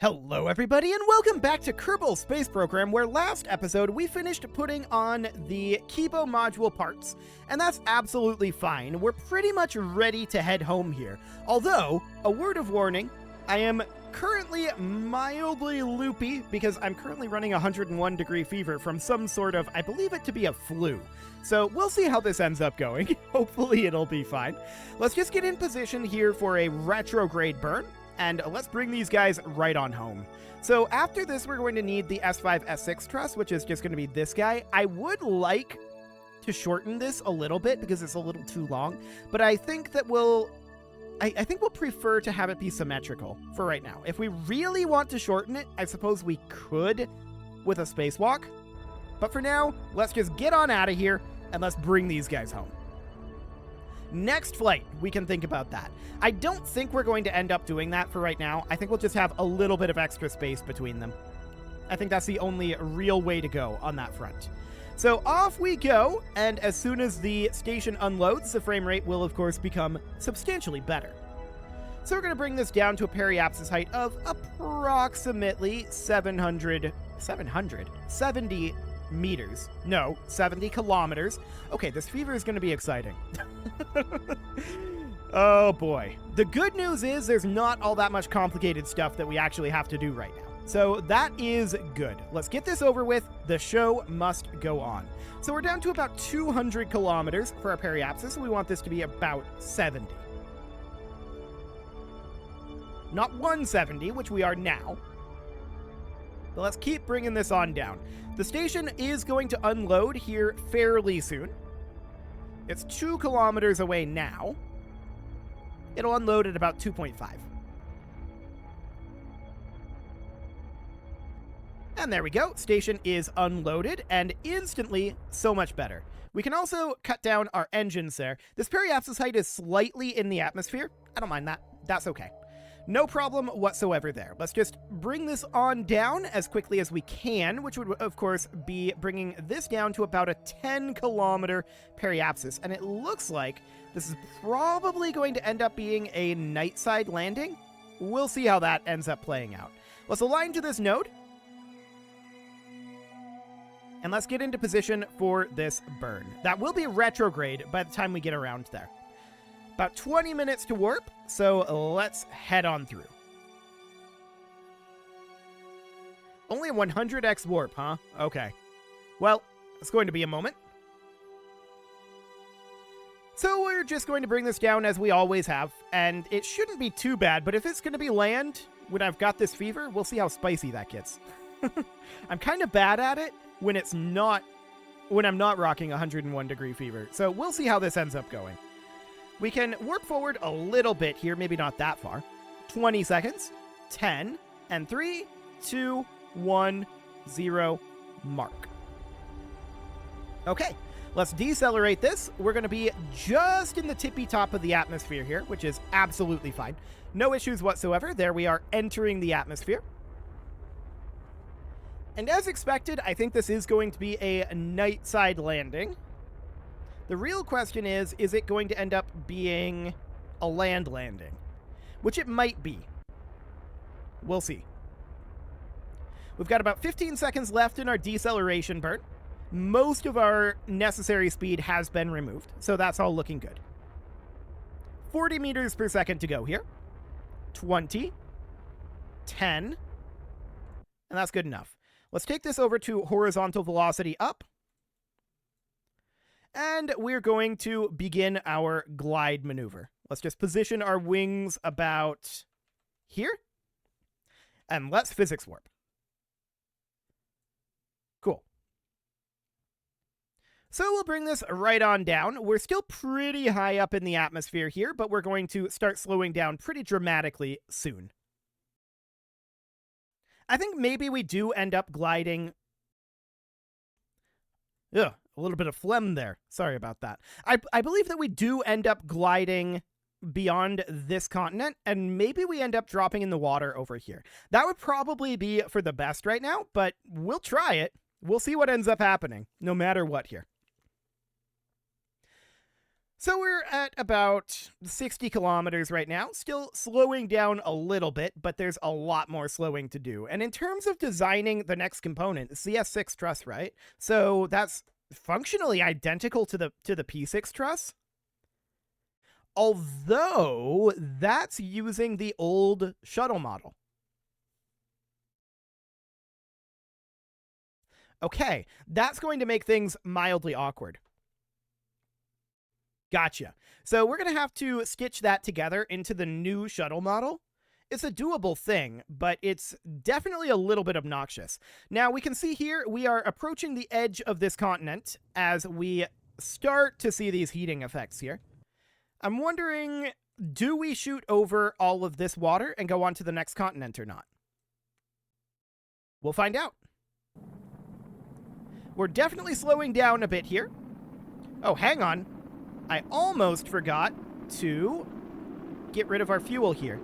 Hello everybody and welcome back to Kerbal Space Program, where last episode we finished putting on the Kerbal module parts, and that's absolutely fine. We're pretty much ready to head home here. Although, a word of warning, I am currently mildly loopy because I'm currently running 101 degree fever from some sort of, I believe it to be a flu. So we'll see how this ends up going. Hopefully it'll be fine. Let's just get in position here for a retrograde burn. And let's bring these guys right on home. So after this, we're going to need the S5, S6 truss, which is just going to be this guy. I would like to shorten this a little bit because it's a little too long, but I think that I think we'll prefer to have it be symmetrical for right now. If we really want to shorten it, I suppose we could with a spacewalk. But for now, let's just get on out of here and let's bring these guys home. Next flight, we can think about that. I don't think we're going to end up doing that for right now. I think we'll just have a little bit of extra space between them. I think that's the only real way to go on that front. So off we go, and as soon as the station unloads, the frame rate will of course become substantially better. So we're going to bring this down to a periapsis height of approximately 70 meters. No, 70 kilometers. Okay, this fever is going to be exciting. Oh boy. The good news is there's not all that much complicated stuff that we actually have to do right now. So that is good. Let's get this over with. The show must go on. So we're down to about 200 kilometers for our periapsis. We want this to be about 70. Not 170, which we are now. But let's keep bringing this on down. The station is going to unload here fairly soon. It's 2 kilometers away now. It'll unload at about 2.5. And there we go. Station is unloaded, and instantly so much better. We can also cut down our engines there. This periapsis height is slightly in the atmosphere. I don't mind that. That's okay. No problem whatsoever there. Let's just bring this on down as quickly as we can, which would, of course, be bringing this down to about a 10-kilometer periapsis. And it looks like this is probably going to end up being a night side landing. We'll see how that ends up playing out. Let's align to this node. And let's get into position for this burn. That will be retrograde by the time we get around there. About 20 minutes to warp, so let's head on through. Only a 100x warp, huh? Okay. Well, it's going to be a moment. So we're just going to bring this down as we always have, and it shouldn't be too bad, but if it's going to be land when I've got this fever, we'll see how spicy that gets. I'm kind of bad at it when I'm not rocking 101 degree fever, so we'll see how this ends up going. We can warp forward a little bit here, maybe not that far. 20 seconds, 10, and 3, 2, 1, 0, mark. Okay, let's decelerate this. We're going to be just in the tippy top of the atmosphere here, which is absolutely fine. No issues whatsoever. There we are entering the atmosphere. And as expected, I think this is going to be a night side landing. The real question is it going to end up being a land landing? Which it might be. We'll see. We've got about 15 seconds left in our deceleration burn. Most of our necessary speed has been removed, so that's all looking good. 40 meters per second to go here. 20. 10. And that's good enough. Let's take this over to horizontal velocity up. And we're going to begin our glide maneuver. Let's just position our wings about here. And let's physics warp. Cool. So we'll bring this right on down. We're still pretty high up in the atmosphere here, but we're going to start slowing down pretty dramatically soon. I think maybe we do end up gliding. Ugh. A little bit of phlegm there. Sorry about that. I believe that we do end up gliding beyond this continent, and maybe we end up dropping in the water over here. That would probably be for the best right now, but we'll try it. We'll see what ends up happening, no matter what here. So we're at about 60 kilometers right now, still slowing down a little bit, but there's a lot more slowing to do. And in terms of designing the next component, it's the S6 truss, right? So that's functionally identical to the P6 truss. Although that's using the old shuttle model. Okay, that's going to make things mildly awkward. Gotcha. So we're going to have to stitch that together into the new shuttle model. It's a doable thing, but it's definitely a little bit obnoxious. Now, we can see here we are approaching the edge of this continent as we start to see these heating effects here. I'm wondering, do we shoot over all of this water and go on to the next continent or not? We'll find out. We're definitely slowing down a bit here. Oh, hang on. I almost forgot to get rid of our fuel here.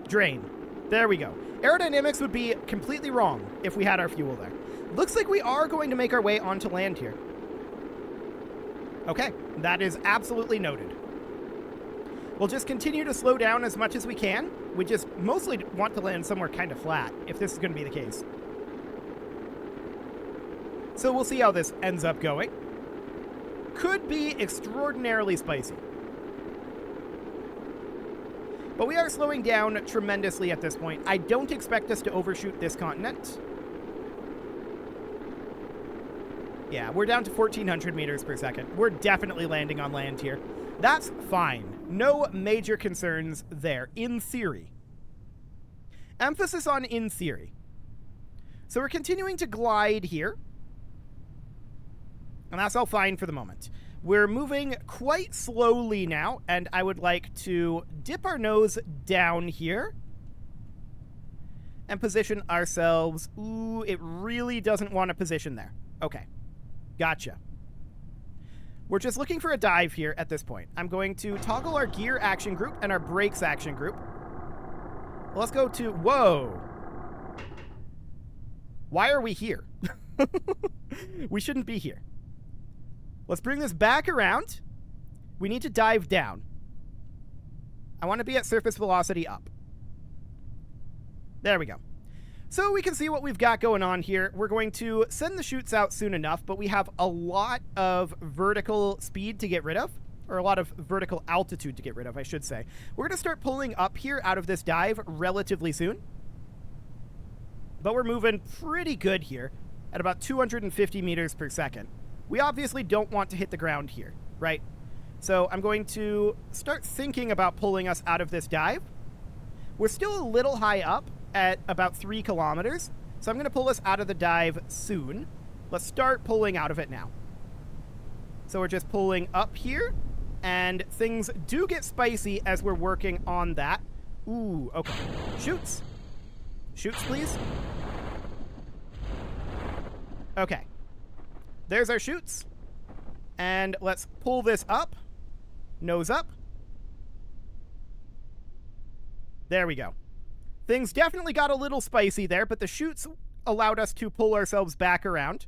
Drain. There we go. Aerodynamics would be completely wrong if we had our fuel there. Looks like we are going to make our way onto land here. Okay, that is absolutely noted. We'll just continue to slow down as much as we can. We just mostly want to land somewhere kind of flat, if this is going to be the case. So we'll see how this ends up going. Could be extraordinarily spicy. But we are slowing down tremendously at this point. I don't expect us to overshoot this continent. Yeah, we're down to 1,400 meters per second. We're definitely landing on land here. That's fine. No major concerns there, in theory. Emphasis on in theory. So we're continuing to glide here. And that's all fine for the moment. We're moving quite slowly now, and I would like to dip our nose down here and position ourselves. Ooh, it really doesn't want to position there. Okay, gotcha. We're just looking for a dive here at this point. I'm going to toggle our gear action group and our brakes action group. Let's go to, whoa. Why are we here? We shouldn't be here. Let's bring this back around. We need to dive down. I want to be at surface velocity up. There we go. So we can see what we've got going on here. We're going to send the chutes out soon enough, but we have a lot of vertical speed to get rid of, or a lot of vertical altitude to get rid of, I should say. We're going to start pulling up here out of this dive relatively soon. But we're moving pretty good here at about 250 meters per second. We obviously don't want to hit the ground here, right? So I'm going to start thinking about pulling us out of this dive. We're still a little high up at about 3 kilometers, so I'm going to pull us out of the dive soon. Let's start pulling out of it now. So we're just pulling up here, and things do get spicy as we're working on that. Ooh, okay. Chutes. Chutes, please. Okay. There's our chutes. And let's pull this up. Nose up. There we go. Things definitely got a little spicy there, but the chutes allowed us to pull ourselves back around.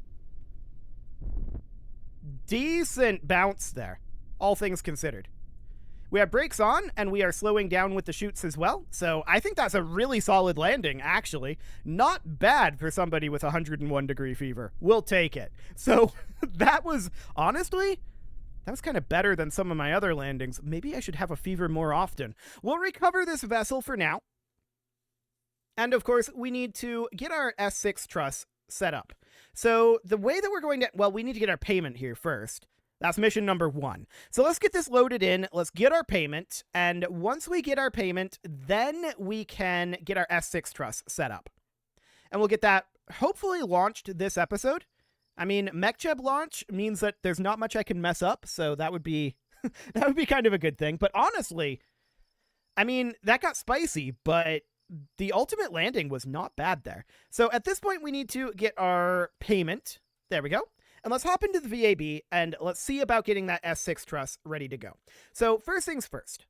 Decent bounce there, all things considered. We have brakes on, and we are slowing down with the chutes as well. So I think that's a really solid landing, actually. Not bad for somebody with 101 degree fever. We'll take it. So that was, honestly, that was kind of better than some of my other landings. Maybe I should have a fever more often. We'll recover this vessel for now. And of course, we need to get our S6 truss set up. So the way that we're going to, well, we need to get our payment here first. That's mission number 1. So let's get this loaded in. Let's get our payment. And once we get our payment, then we can get our S6 truss set up. And we'll get that hopefully launched this episode. I mean, MechJeb launch means that there's not much I can mess up. So that would be, that would be kind of a good thing. But honestly, I mean, that got spicy, but the ultimate landing was not bad there. So at this point, we need to get our payment. There we go. And let's hop into the VAB and let's see about getting that S6 truss ready to go. So first things first.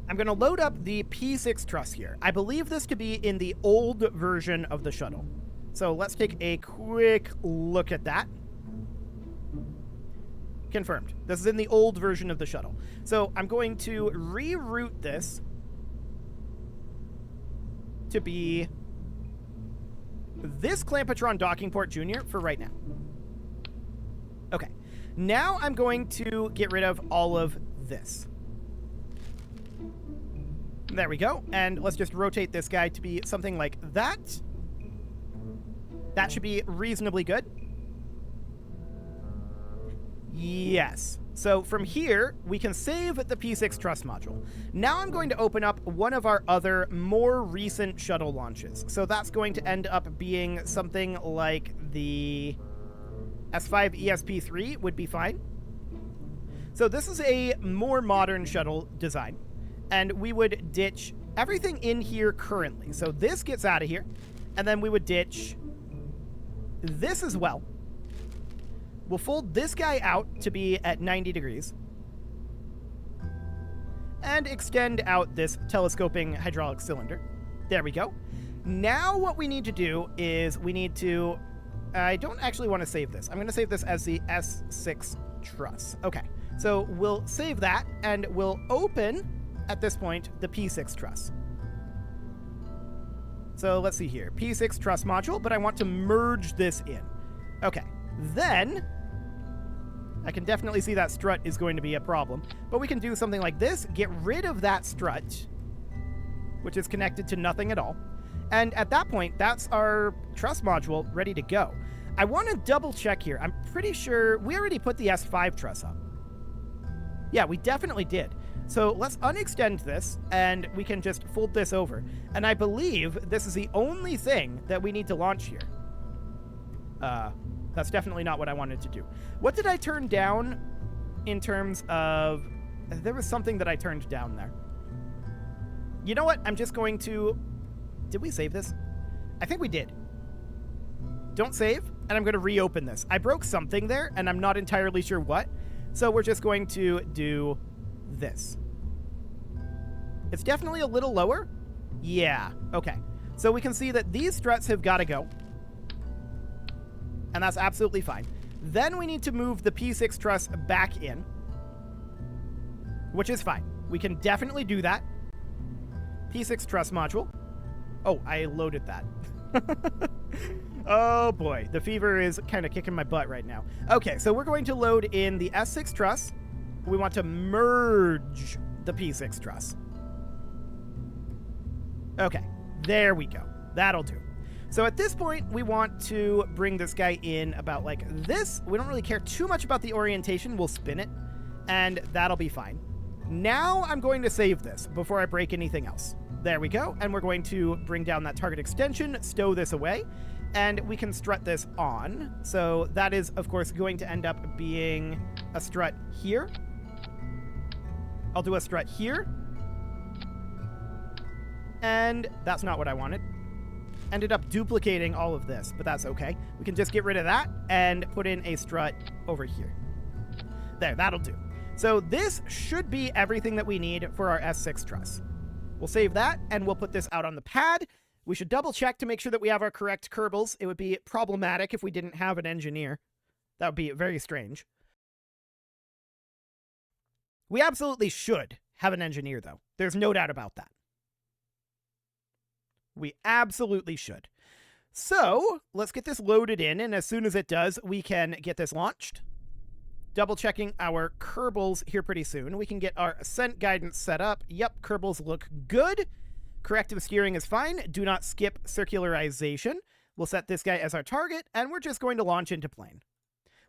I'm going to load up the P6 truss here. I believe this to be in the old version of the shuttle. So let's take a quick look at that. Confirmed. This is in the old version of the shuttle. So I'm going to reroute this to be this Clampatron docking port junior for right now. Okay. Now I'm going to get rid of all of this. There we go. And let's just rotate this guy to be something like that. That should be reasonably good. Yes. So from here, we can save the P6 Trust module. Now I'm going to open up one of our other more recent shuttle launches. So that's going to end up being something like the S5 ESP3 would be fine. So this is a more modern shuttle design, and we would ditch everything in here currently. So this gets out of here, and then we would ditch this as well. We'll fold this guy out to be at 90 degrees and extend out this telescoping hydraulic cylinder. There we go. Now what we need to do is we need to... I don't actually want to save this. I'm going to save this as the S6 truss. Okay, so we'll save that, and we'll open, at this point, the P6 truss. So let's see here. P6 truss module, but I want to merge this in. Okay, then... I can definitely see that strut is going to be a problem, but we can do something like this, get rid of that strut, which is connected to nothing at all. And at that point, that's our truss module ready to go. I want to double check here. I'm pretty sure we already put the S5 truss up. Yeah, we definitely did. So let's unextend this, and we can just fold this over. And I believe this is the only thing that we need to launch here. That's definitely not what I wanted to do. What did I turn down in terms of... There was something that I turned down there. You know what? I'm just going to... Did we save this? I think we did. Don't save, and I'm going to reopen this. I broke something there, and I'm not entirely sure what. So we're just going to do this. It's definitely a little lower. Yeah, okay. So we can see that these struts have got to go. And that's absolutely fine. Then we need to move the P6 truss back in, which is fine. We can definitely do that. P6 truss module. Oh, I loaded that. Oh boy, the fever is kind of kicking my butt right now. Okay, so we're going to load in the S6 truss. We want to merge the P6 truss. Okay, there we go. That'll do. So at this point, we want to bring this guy in about like this. We don't really care too much about the orientation. We'll spin it, and that'll be fine. Now I'm going to save this before I break anything else. There we go, and we're going to bring down that target extension, stow this away, and we can strut this on. So that is, of course, going to end up being a strut here. I'll do a strut here. And that's not what I wanted. Ended up duplicating all of this, but that's okay. We can just get rid of that and put in a strut over here. There, that'll do. So this should be everything that we need for our S6 truss. We'll save that, and we'll put this out on the pad. We should double check to make sure that we have our correct Kerbals. It would be problematic if we didn't have an engineer. That would be very strange. We absolutely should have an engineer, though. There's no doubt about that. We absolutely should. So let's get this loaded in, and as soon as it does, we can get this launched. Double checking our Kerbals here pretty soon. We can get our ascent guidance set up. Yep, Kerbals look good. Corrective steering is fine. Do not skip circularization. We'll set this guy as our target, and we're just going to launch into plane.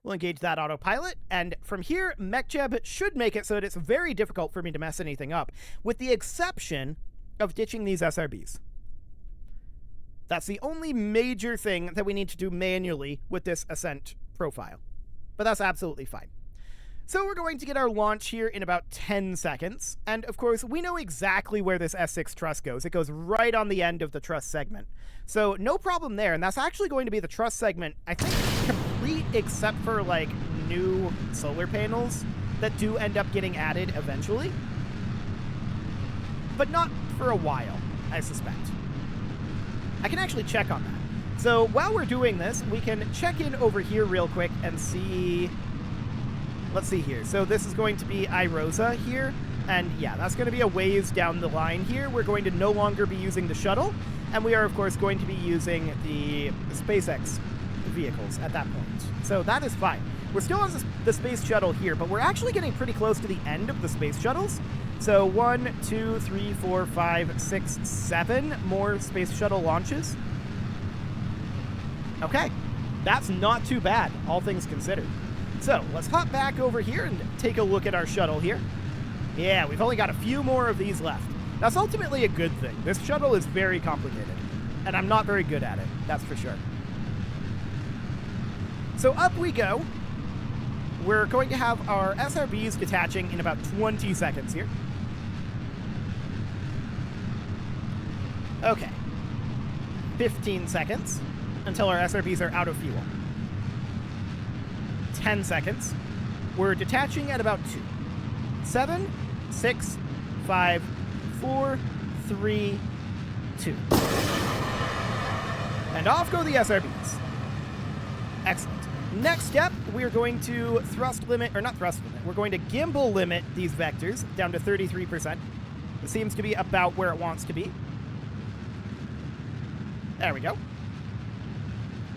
We'll engage that autopilot, and from here, MechJeb should make it so that it's very difficult for me to mess anything up, with the exception of ditching these SRBs. That's the only major thing that we need to do manually with this ascent profile. But that's absolutely fine. So we're going to get our launch here in about 10 seconds. And of course, we know exactly where this S6 truss goes. It goes right on the end of the truss segment. So no problem there. And that's actually going to be the truss segment, I think, complete except for like new solar panels that do end up getting added eventually. But not for a while, I suspect. I can actually check on that. So while we're doing this, we can check in over here real quick and see let's see here. So this is going to be Irosa here. And yeah, that's going to be a ways down the line here. We're going to no longer be using the shuttle. And we are, of course, going to be using the SpaceX vehicles at that point. So that is fine. We're still on the space shuttle here, but we're actually getting pretty close to the end of the space shuttles. So 1, 2, 3, 4, 5, 6, 7 more space shuttle launches. Okay, that's not too bad, all things considered. So let's hop back over here and take a look at our shuttle here. Yeah, we've only got a few more of these left. That's ultimately a good thing. This shuttle is very complicated, and I'm not very good at it, that's for sure. So up we go. We're going to have our SRBs detaching in about 20 seconds here. Okay. 15 seconds until our SRBs are out of fuel. 10 seconds. We're detaching at about 2. 7, 6, 5, 4, 3, 2. And off go the SRBs. Excellent. Next step, we are going to we're going to gimbal limit these vectors down to 33%. It seems to be about where it wants to be. There we go.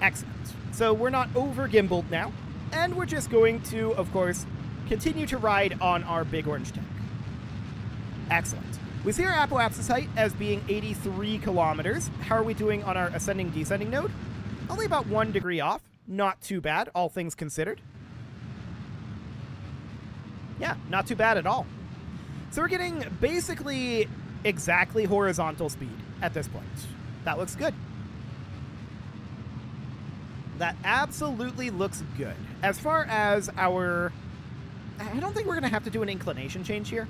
Excellent. So we're not over gimbaled now, and we're just going to, of course, continue to ride on our big orange tank. Excellent. We see our apoapsis height as being 83 kilometers. How are we doing on our ascending descending node? Only about 1 degree off. Not too bad, all things considered. Yeah, not too bad at all. So we're getting basically exactly horizontal speed at this point. That looks good. That absolutely looks good. As far as our... I don't think we're going to have to do an inclination change here.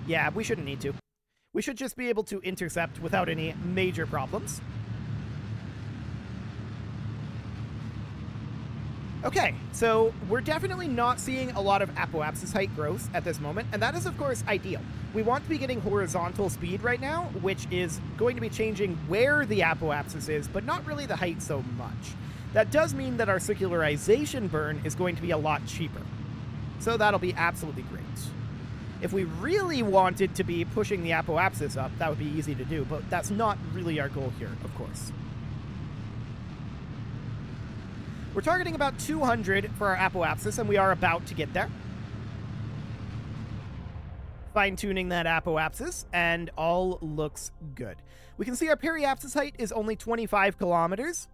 Yeah, we shouldn't need to. We should just be able to intercept without any major problems. Okay, so we're definitely not seeing a lot of apoapsis height growth at this moment, and that is, of course, ideal. We want to be getting horizontal speed right now, which is going to be changing where the apoapsis is, but not really the height so much. That does mean that our circularization burn is going to be a lot cheaper. So that'll be absolutely great. If we really wanted to be pushing the apoapsis up, that would be easy to do, but that's not really our goal here, of course. We're targeting about 200 for our apoapsis, and we are about to get there. Fine-tuning that apoapsis, and all looks good. We can see our periapsis height is only 25 kilometers,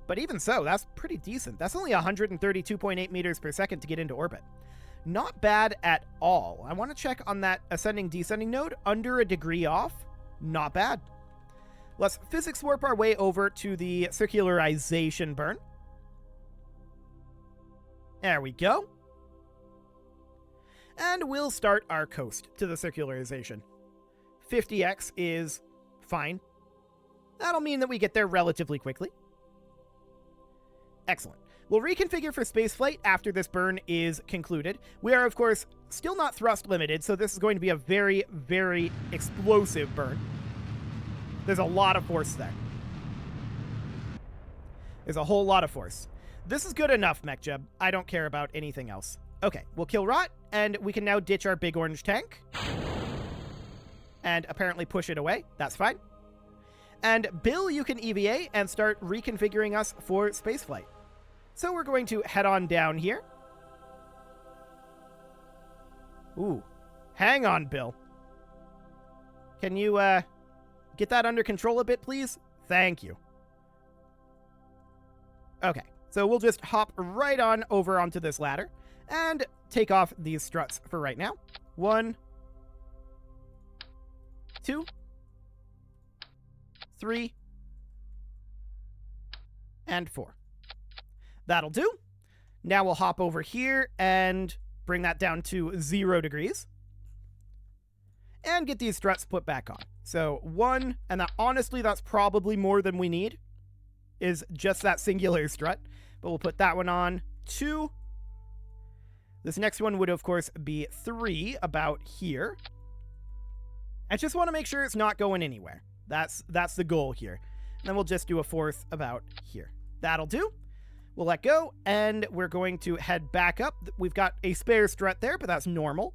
but even so, that's pretty decent. That's only 132.8 meters per second to get into orbit. Not bad at all. I want to check on that ascending-descending node. Under a degree off. Not bad. Let's physics warp our way over to the circularization burn. There we go. And we'll start our coast to the circularization. 50x is fine. That'll mean that we get there relatively quickly. Excellent. We'll reconfigure for spaceflight after this burn is concluded. We are, of course, still not thrust limited, so this is going to be a very, very explosive burn. There's a lot of force there. There's a whole lot of force. This is good enough, MechJeb. I don't care about anything else. Okay, we'll kill Rot, and we can now ditch our big orange tank. And apparently push it away. That's fine. And Bill, you can EVA and start reconfiguring us for spaceflight. So we're going to head on down here. Ooh. Hang on, Bill. Can you, get that under control a bit, please? Thank you. Okay. So we'll just hop right on over onto this ladder and take off these struts for right now. 1, 2, 3, and 4. That'll do. Now we'll hop over here and bring that down to 0 degrees. And get these struts put back on. So 1, and that, honestly, that's probably more than we need, is just that singular strut. But we'll put that one on. 2. This next one would, of course, be 3, about here. I just want to make sure it's not going anywhere. That's the goal here. And then we'll just do a 4th about here. That'll do. We'll let go, and we're going to head back up. We've got a spare strut there, but that's normal.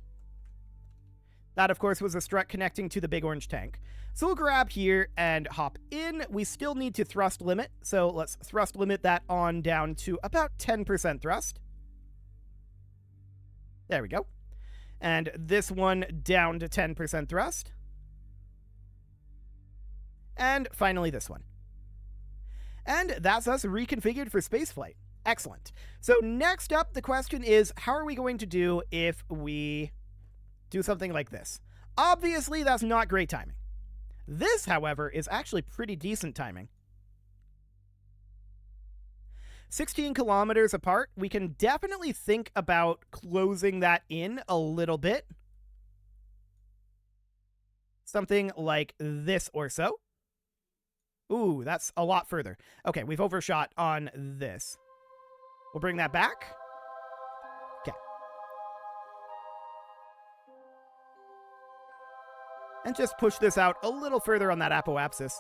That, of course, was a strut connecting to the big orange tank. So we'll grab here and hop in. We still need to thrust limit, so let's thrust limit that on down to about 10% thrust. There we go. And this one down to 10% thrust. And finally this one. And that's us reconfigured for spaceflight. Excellent. So next up, the question is, how are we going to do if we do something like this? Obviously, that's not great timing. This, however, is actually pretty decent timing. 16 kilometers apart, we can definitely think about closing that in a little bit. Something like this or so. Ooh, that's a lot further. Okay, we've overshot on this. We'll bring that back. Okay. And just push this out a little further on that apoapsis.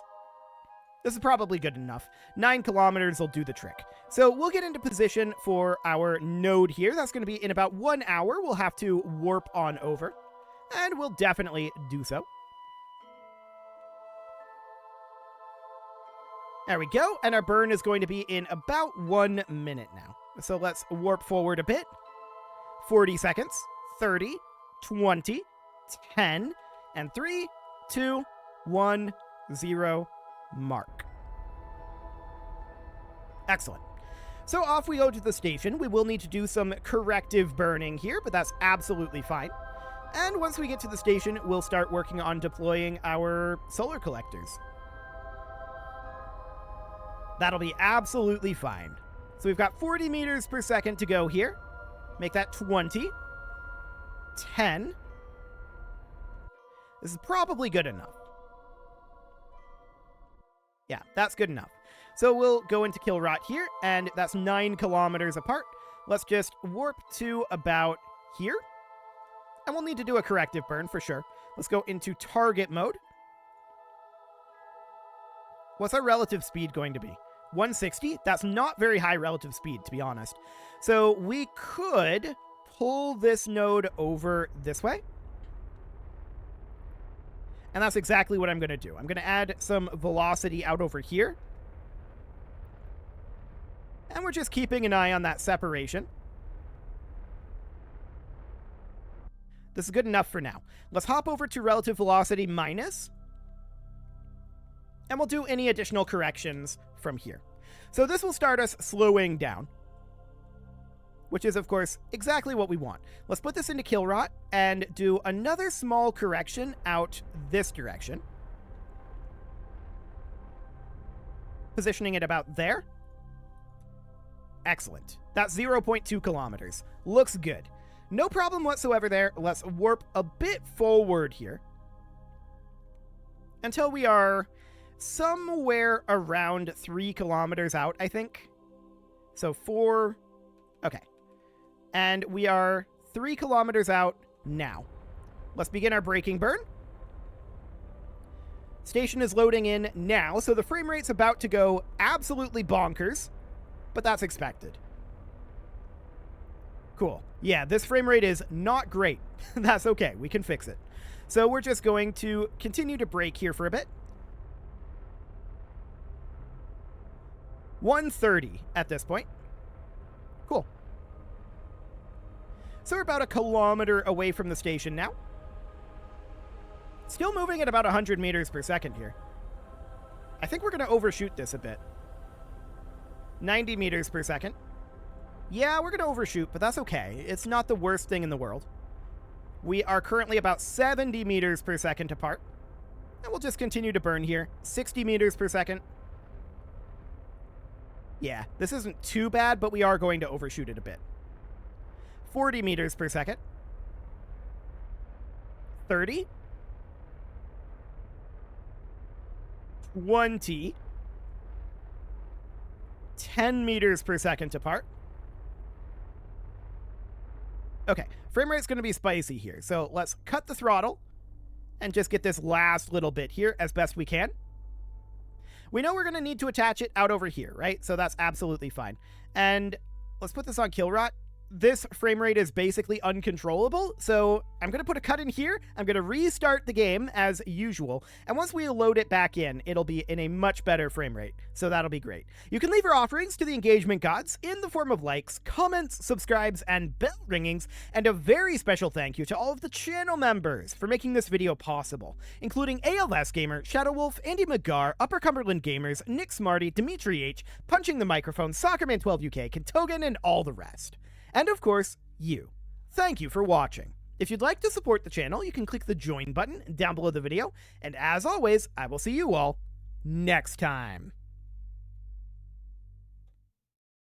This is probably good enough. 9 kilometers will do the trick. So we'll get into position for our node here. That's going to be in about 1 hour. We'll have to warp on over. And we'll definitely do so. There we go. And our burn is going to be in about 1 minute now. So let's warp forward a bit. 40 seconds. 30. 20. 10. And 3, 2, 1, 0. Mark. Excellent. So off we go to the station. We will need to do some corrective burning here, but that's absolutely fine. And once we get to the station, we'll start working on deploying our solar collectors. That'll be absolutely fine. So we've got 40 meters per second to go here. Make that 20. 10. This is probably good enough. Yeah, that's good enough. So we'll go into kill rot here, and that's 9 kilometers apart. Let's just warp to about here. And we'll need to do a corrective burn for sure. Let's go into target mode. What's our relative speed going to be? 160? That's not very high relative speed, to be honest. So we could pull this node over this way. And that's exactly what I'm going to do. I'm going to add some velocity out over here. And we're just keeping an eye on that separation. This is good enough for now. Let's hop over to relative velocity minus. And we'll do any additional corrections from here. So this will start us slowing down, which is, of course, exactly what we want. Let's put this into kill rot and do another small correction out this direction. Positioning it about there. Excellent. That's 0.2 kilometers. Looks good. No problem whatsoever there. Let's warp a bit forward here until we are somewhere around 3 kilometers out, I think. So 4... Okay. And we are 3 kilometers out now. Let's begin our braking burn. Station is loading in now, so the frame rate's about to go absolutely bonkers, but that's expected. Cool. Yeah, this frame rate is not great. That's okay. We can fix it. So we're just going to continue to brake here for a bit. 130 at this point. Cool. So we're about 1 kilometer away from the station now. Still moving at about 100 meters per second here. I think we're going to overshoot this a bit. 90 meters per second. Yeah, we're going to overshoot, but that's okay. It's not the worst thing in the world. We are currently about 70 meters per second apart. And we'll just continue to burn here. 60 meters per second. Yeah, this isn't too bad, but we are going to overshoot it a bit. 40 meters per second. 30. 20. 10 meters per second apart. Okay, frame rate's going to be spicy here, so let's cut the throttle and just get this last little bit here as best we can. We know we're going to need to attach it out over here, right? So that's absolutely fine. And let's put this on kill rot. This frame rate is basically uncontrollable, so I'm going to put a cut in here. I'm going to restart the game as usual, and once we load it back in, it'll be in a much better frame rate, so that'll be great. You can leave your offerings to the engagement gods in the form of likes, comments, subscribes, and bell ringings, and a very special thank you to all of the channel members for making this video possible, including ALS Gamer, Shadow Wolf, Andy McGar, Upper Cumberland Gamers, Nick Smarty, Dimitri H, Punching the Microphone, Soccerman12UK, Kentogan, and all the rest. And of course, you. Thank you for watching. If you'd like to support the channel, you can click the join button down below the video, and as always, I will see you all next time.